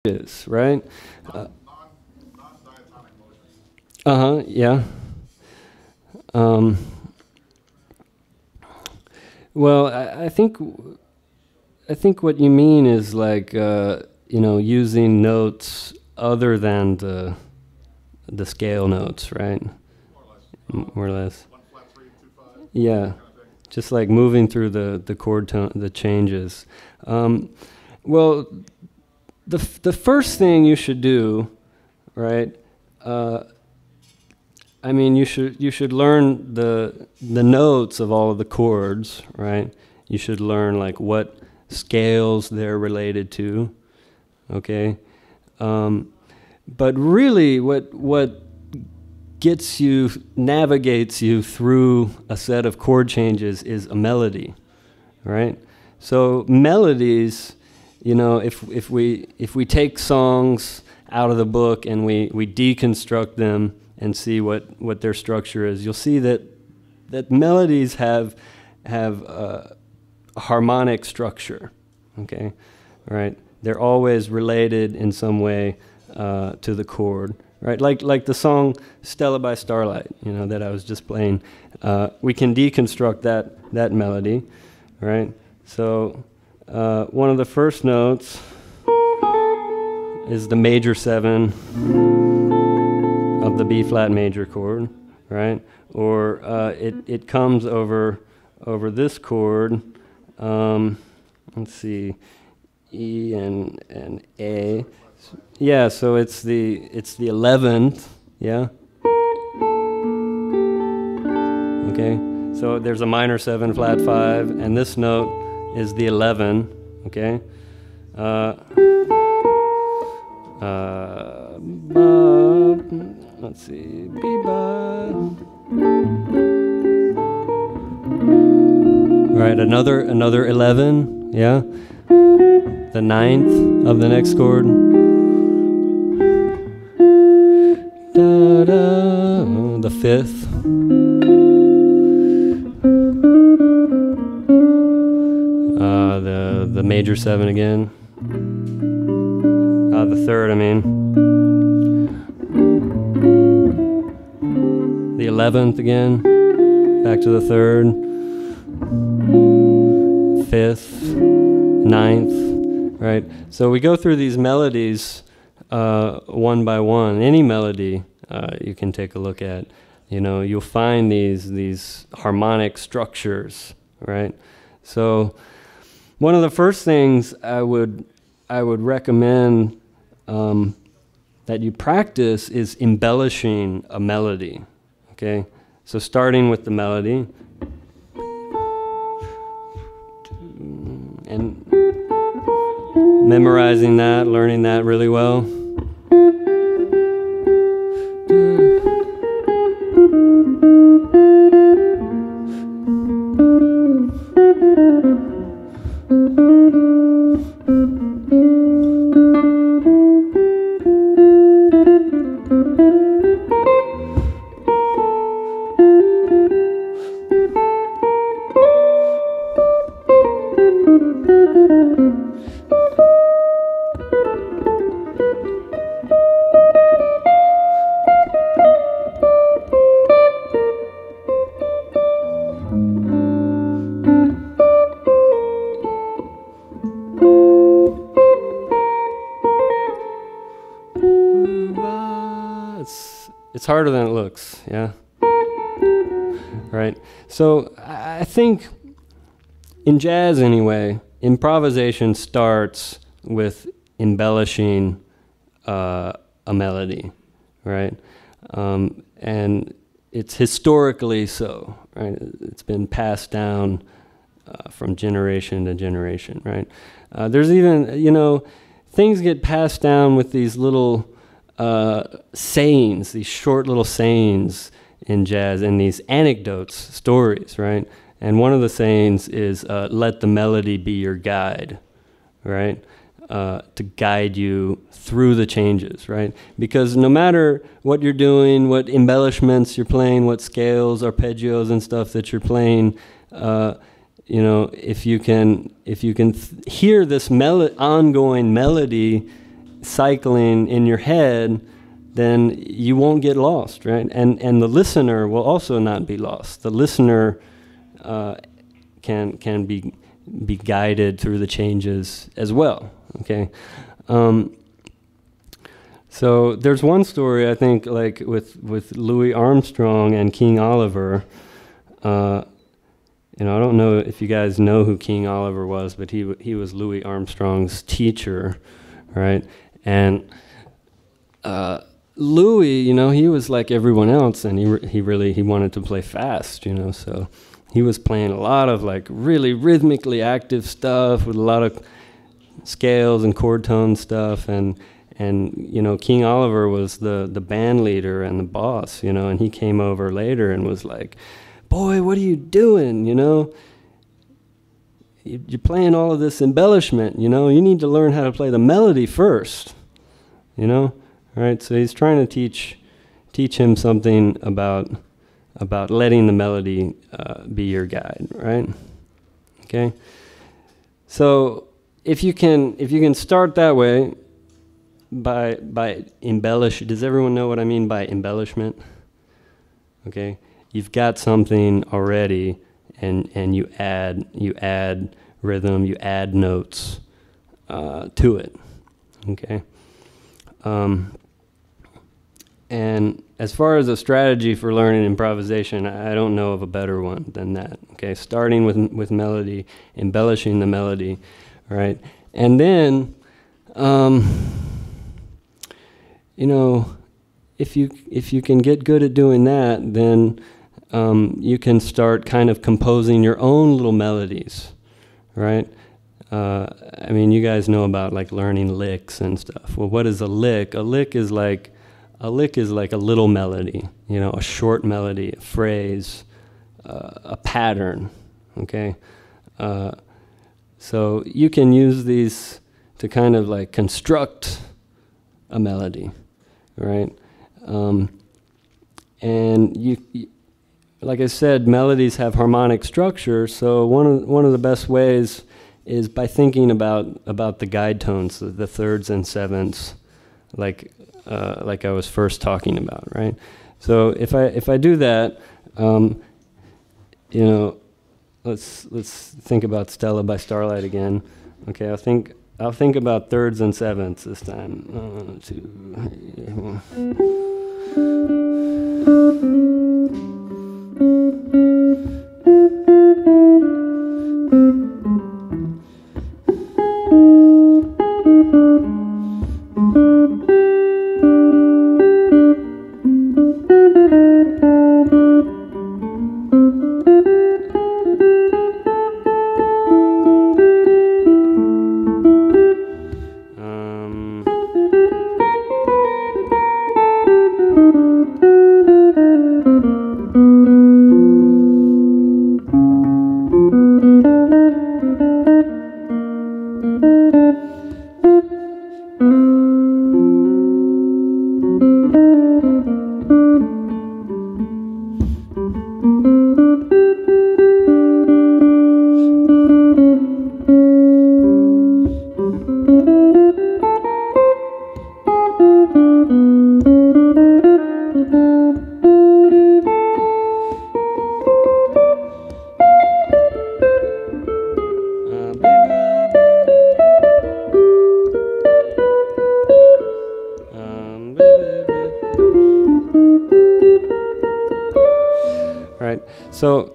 is, right? Non-diatonic motions. Yeah. Um, well, I think what you mean is like using notes other than the scale notes, right? More or less. 1 flat 3, 2 5. Yeah. Kind of thing. Just like moving through the chord tone, the changes. Well, the first thing you should do, right? I mean, you should learn the notes of all of the chords, right? You should learn like what scales they're related to, okay? But really, what navigates you through a set of chord changes is a melody, right? So melodies, if we take songs out of the book and we deconstruct them and see what their structure is, you'll see that melodies have a harmonic structure, okay, right? They're always related in some way to the chord. Right, like the song "Stella by Starlight," that I was just playing. We can deconstruct that melody, right? So one of the first notes is the major 7 of the B flat major chord, right? Or it comes over this chord. Let's see, E and A. Yeah, so it's the 11th, yeah? Okay, so there's a minor 7 flat 5, and this note is the 11, okay? Let's see, B-ba. All right, another 11, yeah? The 9th of the next chord. The 5th. The major 7 again. The 3rd, I mean. The 11th again. Back to the 3rd. 5th. 9th. Right. So we go through these melodies one by one. Any melody you can take a look at. You'll find these harmonic structures, right? So one of the first things I would recommend that you practice is embellishing a melody, okay? So starting with the melody and memorizing that, learning that really well. It's harder than it looks, yeah? Right? So I think in jazz anyway, improvisation starts with embellishing a melody, right? And it's historically so, right? It's been passed down from generation to generation, right? There's even, things get passed down with these little sayings, these short little sayings in jazz, and these anecdotes, stories, right? And one of the sayings is, let the melody be your guide, right? To guide you through the changes, right? Because no matter what you're doing, what embellishments you're playing, what scales, arpeggios and stuff that you're playing, if you can hear this ongoing melody cycling in your head, then you won't get lost, right? And the listener will also not be lost. The listener can be guided through the changes as well. Okay. So there's one story, I think, like with Louis Armstrong and King Oliver. I don't know if you guys know who King Oliver was, but he was Louis Armstrong's teacher, right? And Louis, he was like everyone else, and he wanted to play fast, so he was playing a lot of like really rhythmically active stuff with a lot of scales and chord tone stuff, and King Oliver was the band leader and the boss, and he came over later and was like, "Boy, what are you doing? You're playing all of this embellishment. You need to learn how to play the melody first." Right? So he's trying to teach him something about letting the melody be your guide, right? Okay. So if you can start that way by embellish. Does everyone know what I mean by embellishment? Okay. You've got something already, and you add rhythm, you add notes to it. Okay. And as far as a strategy for learning improvisation, I don't know of a better one than that. Okay, starting with melody, embellishing the melody, right, and then, if you can get good at doing that, then you can start kind of composing your own little melodies, right? You guys know about like learning licks and stuff. Well, what is a lick? A lick is like a little melody, a short melody, a phrase, a pattern, okay? So you can use these to kind of like construct a melody, right? And you, like I said, melodies have harmonic structure, so one of the best ways is by thinking about the guide tones, the thirds and sevenths, like I was first talking about, right? So if I do that, let's think about Stella by Starlight again. Okay, I'll think about thirds and sevenths this time. 1, 2, 3. So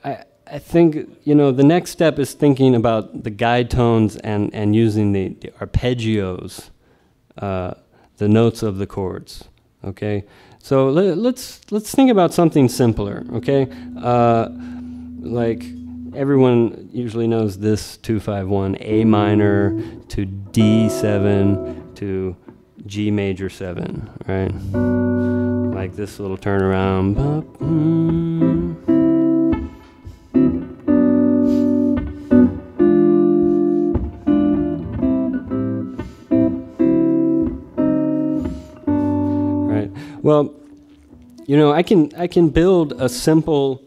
I think, the next step is thinking about the guide tones and using the arpeggios, the notes of the chords, okay? So let's think about something simpler, okay? Like everyone usually knows this 2-5-1, A minor to D7 to G major 7, right? Like this little turnaround. Well, I can build a simple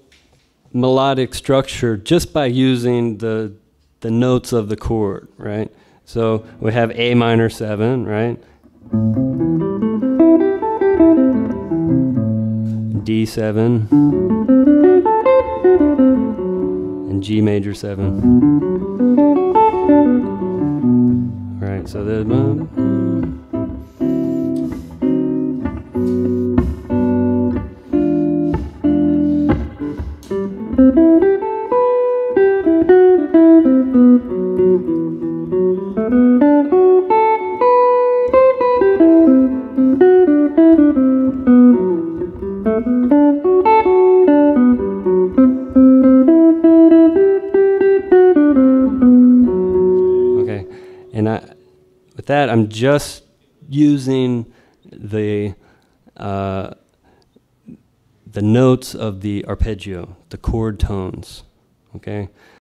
melodic structure just by using the notes of the chord, right? So we have A minor 7, right? D7 and G major 7. All right, so the okay, and with that, I'm just using the notes of the arpeggio, the chord tones, okay?